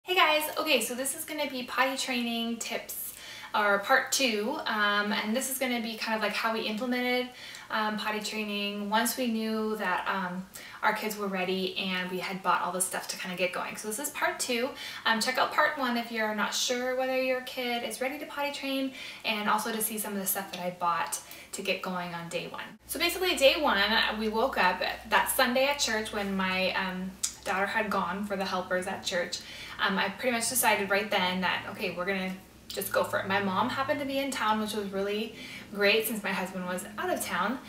Hey guys, okay, so this is going to be potty training tips or part 2, and this is going to be kind of like how we implemented potty training once we knew that our kids were ready and we had bought all the stuff to kind of get going. So this is part 2. Check out part 1 if you're not sure whether your kid is ready to potty train, and also to see some of the stuff that I bought to get going on day 1. So basically day 1, we woke up that Sunday at church when my daughter had gone for the helpers at church. I pretty much decided right then that, okay, we're gonna just go for it. My mom happened to be in town, which was really great since my husband was out of town.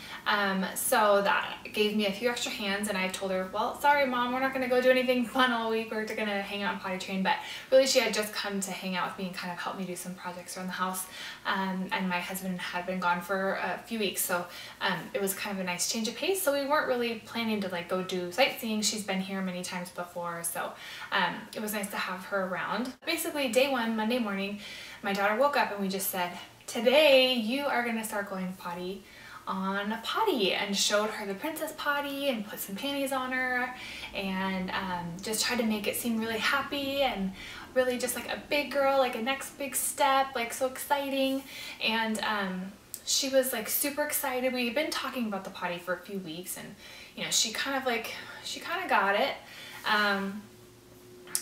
So that gave me a few extra hands, and I told her, well, sorry mom, we're not gonna go do anything fun all week. We're gonna hang out and potty train. But really she had just come to hang out with me and kind of help me do some projects around the house. And my husband had been gone for a few weeks, so it was kind of a nice change of pace. So we weren't really planning to like go do sightseeing. She's been here many times before, so it was nice to have her around. Basically day 1, Monday morning, my daughter woke up and we just said, today you are gonna start going potty on a potty, and showed her the princess potty and put some panties on her and just tried to make it seem really happy and really just like a big girl, like a next big step, like so exciting. And she was like super excited. We had been talking about the potty for a few weeks, and you know, she kind of got it.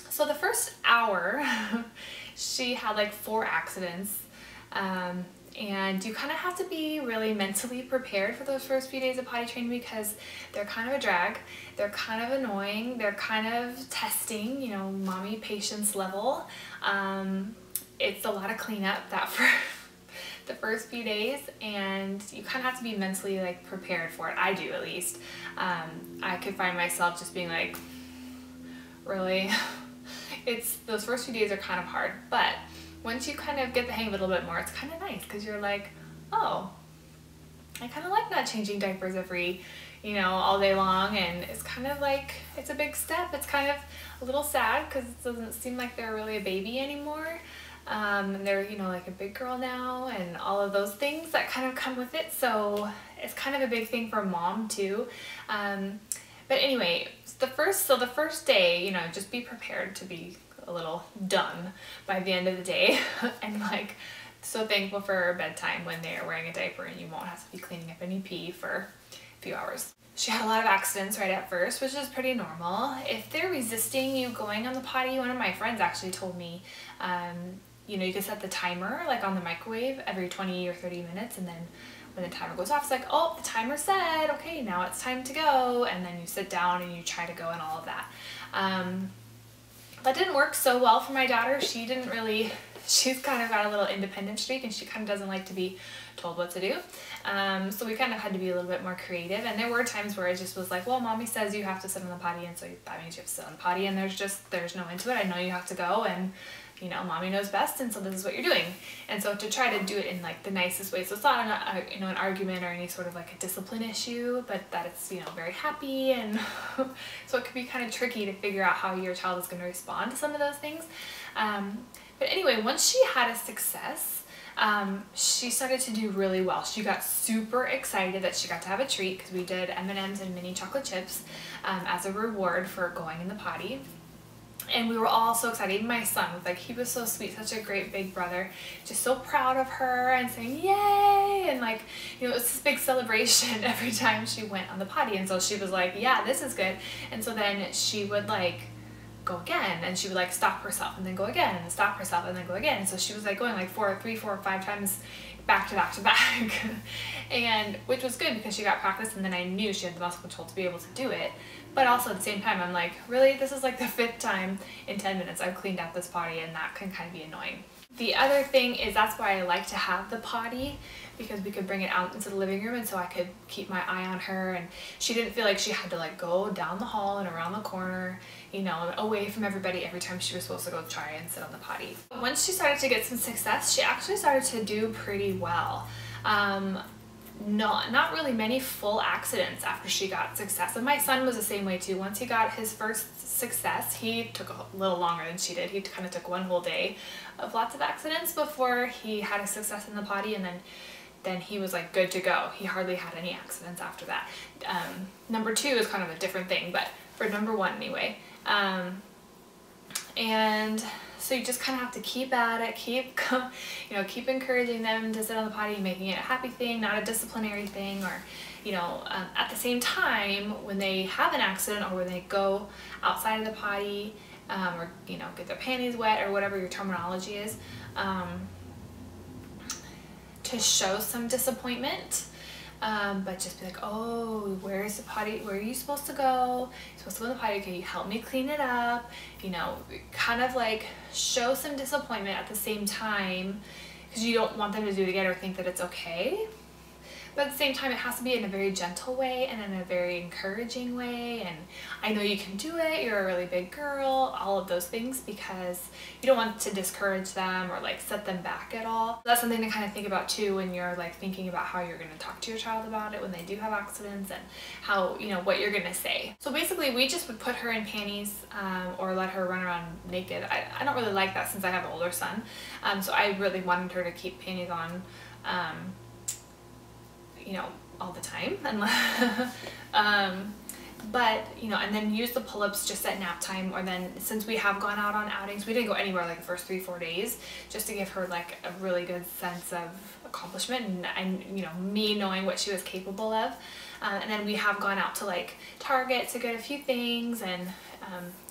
So the first hour she had like 4 accidents, and you kind of have to be really mentally prepared for those first few days of potty training, because they're kind of a drag, they're kind of annoying, they're kind of testing, you know, mommy patience level. It's a lot of cleanup that for the first few days, and you kind of have to be mentally like prepared for it. I do, at least. I could find myself just being like, really? Those first few days are kind of hard, but once you kind of get the hang of it a little bit more, it's kind of nice, because you're like, oh, I kind of like not changing diapers every, you know, all day long. And it's kind of like, it's a big step. It's kind of a little sad because it doesn't seem like they're really a baby anymore. And they're, you know, like a big girl now, and all of those things that kind of come with it. So it's kind of a big thing for mom too. But anyway, the first day, you know, just be prepared to be a little done by the end of the day and like so thankful for bedtime when they are wearing a diaper and you won't have to be cleaning up any pee for a few hours. She had a lot of accidents right at first, which is pretty normal. If they're resisting you going on the potty, one of my friends actually told me, you know, you can set the timer like on the microwave every 20 or 30 minutes, and then when the timer goes off, it's like, oh, the timer said, okay, now it's time to go, and then you sit down and you try to go and all of that. That didn't work so well for my daughter. She's kind of got a little independent streak, and she kind of doesn't like to be told what to do. So we kind of had to be a little bit more creative, and there were times where it just was like, well, mommy says you have to sit on the potty, and so that means you have to sit on the potty, and there's no into it. I know you have to go, and you know, mommy knows best, and so this is what you're doing. And so to try to do it in like the nicest way, so it's not you know, an argument or any sort of like a discipline issue, but that it's, you know, very happy. And so it could be kind of tricky to figure out how your child is going to respond to some of those things. But anyway, once she had a success, she started to do really well. She got super excited that she got to have a treat, because we did M&Ms and mini chocolate chips as a reward for going in the potty. And we were all so excited. Even my son was like, he was so sweet, such a great big brother, just so proud of her and saying yay, and like, you know, it was this big celebration every time she went on the potty. And so she was like, yeah, this is good. And so then she would like go again, and she would like stop herself and then go again, and stop herself and then go again. And so she was like going like 3, 4, 5 times back to back to back and which was good because she got practice, and then I knew she had the muscle control to be able to do it. But also at the same time, I'm like, really, this is like the 5th time in 10 minutes I've cleaned out this potty, and that can kind of be annoying. The other thing is, that's why I like to have the potty, because we could bring it out into the living room, and so I could keep my eye on her, and she didn't feel like she had to like go down the hall and around the corner, you know, away from everybody every time she was supposed to go try and sit on the potty. Once she started to get some success, she actually started to do pretty well. Not really many full accidents after she got success. And my son was the same way too. Once he got his first success, he took a little longer than she did. He kind of took one whole day of lots of accidents before he had a success in the potty, and then he was like good to go. He hardly had any accidents after that. Number 2 is kind of a different thing, but for number 1 anyway, And so you just kind of have to keep at it, keep encouraging them to sit on the potty, making it a happy thing, not a disciplinary thing. Or at the same time, when they have an accident or when they go outside of the potty, or get their panties wet or whatever your terminology is, to show some disappointment. But just be like, oh, where's the potty? Where are you supposed to go? You're supposed to go in the potty. Can you help me clean it up? Kind of like show some disappointment at the same time, because you don't want them to do it again or think that it's okay. But at the same time, it has to be in a very gentle way and in a very encouraging way. And I know you can do it. You're a really big girl, all of those things, because you don't want to discourage them or like set them back at all. That's something to kind of think about too when you're like thinking about how you're going to talk to your child about it when they do have accidents, and how, what you're going to say. So basically, we just would put her in panties, or let her run around naked. I don't really like that since I have an older son. So I really wanted her to keep panties on, all the time. But, and then use the pull-ups just at nap time, or then since we have gone out on outings, we didn't go anywhere like the first 3-4 days, just to give her like a really good sense of accomplishment and me knowing what she was capable of. And then we have gone out to like Target to get a few things, and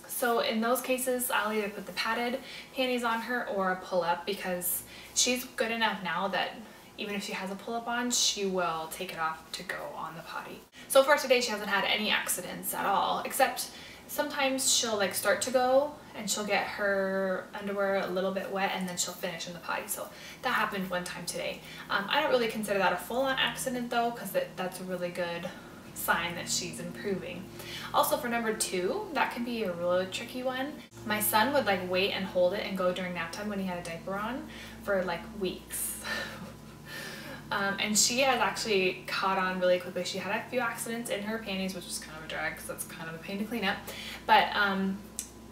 so in those cases, I'll either put the padded panties on her or a pull-up, because she's good enough now that even if she has a pull-up on, she will take it off to go on the potty. So far today, she hasn't had any accidents at all, except sometimes she'll like start to go and she'll get her underwear a little bit wet and then she'll finish in the potty. So that happened one time today. I don't really consider that a full-on accident though, because that's a really good sign that she's improving. Also for number 2, that can be a really tricky one. My son would like wait and hold it and go during nap time when he had a diaper on for like weeks. And she has actually caught on really quickly. She had a few accidents in her panties, which was kind of a drag because that's kind of a pain to clean up. But,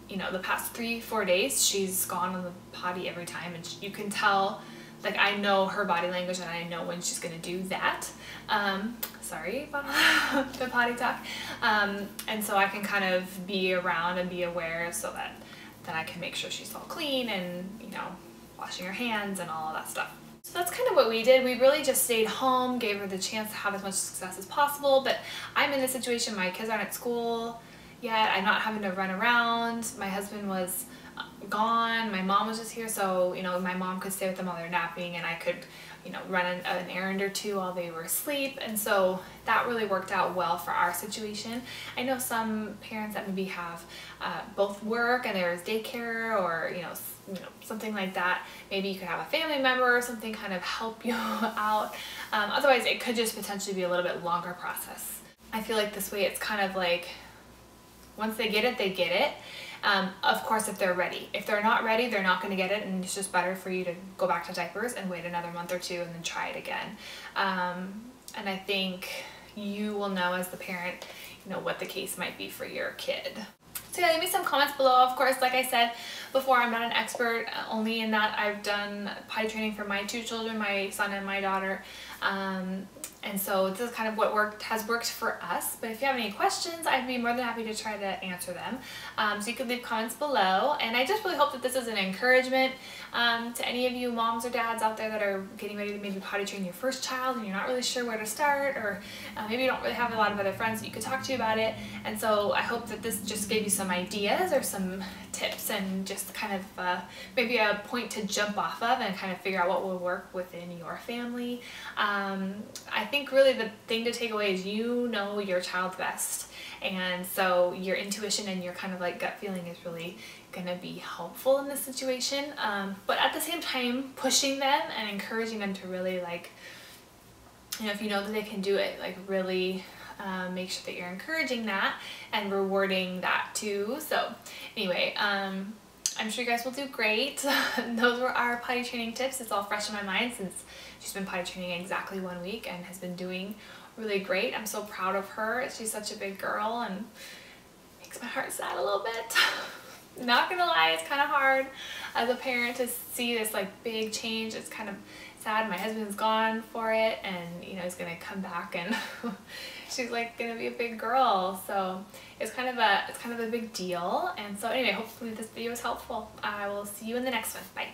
the past 3-4 days, she's gone on the potty every time, and you can tell, like, I know her body language and I know when she's going to do that. Sorry about the potty talk. And so I can kind of be around and be aware so that I can make sure she's all clean and, washing her hands and all of that stuff. So that's kind of what we did. We really just stayed home, gave her the chance to have as much success as possible, but I'm in a situation, my kids aren't at school yet, I'm not having to run around, my husband was gone, my mom was just here, so my mom could stay with them while they're napping, and I could run an errand or two while they were asleep, and so that really worked out well for our situation. I know some parents that maybe have both work and there's daycare, or something like that. Maybe you could have a family member or something kind of help you out. Otherwise, it could just potentially be a little bit longer process. I feel like this way it's kind of like once they get it, they get it. Of course, if they're ready. If they're not ready, they're not going to get it, and it's just better for you to go back to diapers and wait another month or 2 and then try it again. And I think you will know as the parent, what the case might be for your kid. So yeah, leave me some comments below. Of course, like I said before, I'm not an expert, only in that I've done potty training for my 2 children, my son and my daughter. And so this is kind of what has worked for us. But if you have any questions, I'd be more than happy to try to answer them. So you could leave comments below. And I just really hope that this is an encouragement to any of you moms or dads out there that are getting ready to maybe potty train your first child and you're not really sure where to start, or maybe you don't really have a lot of other friends that you could talk to about it. And so I hope that this just gave you some ideas or some tips and just kind of maybe a point to jump off of and kind of figure out what will work within your family. I think really the thing to take away is you know your child best, and so your intuition and your kind of like gut feeling is really going to be helpful in this situation, but at the same time pushing them and encouraging them to really like, if you know that they can do it, like really make sure that you're encouraging that and rewarding that too. So anyway, I'm sure you guys will do great. Those were our potty training tips. It's all fresh in my mind since she's been potty training exactly 1 week and has been doing really great. I'm so proud of her. She's such a big girl and makes my heart sad a little bit. Not gonna lie, it's kind of hard as a parent to see this like big change. It's sad. My husband's gone for it, and you know, he's gonna come back and she's like gonna be a big girl. So it's kind of a big deal. And so anyway, hopefully this video was helpful. I will see you in the next one. Bye.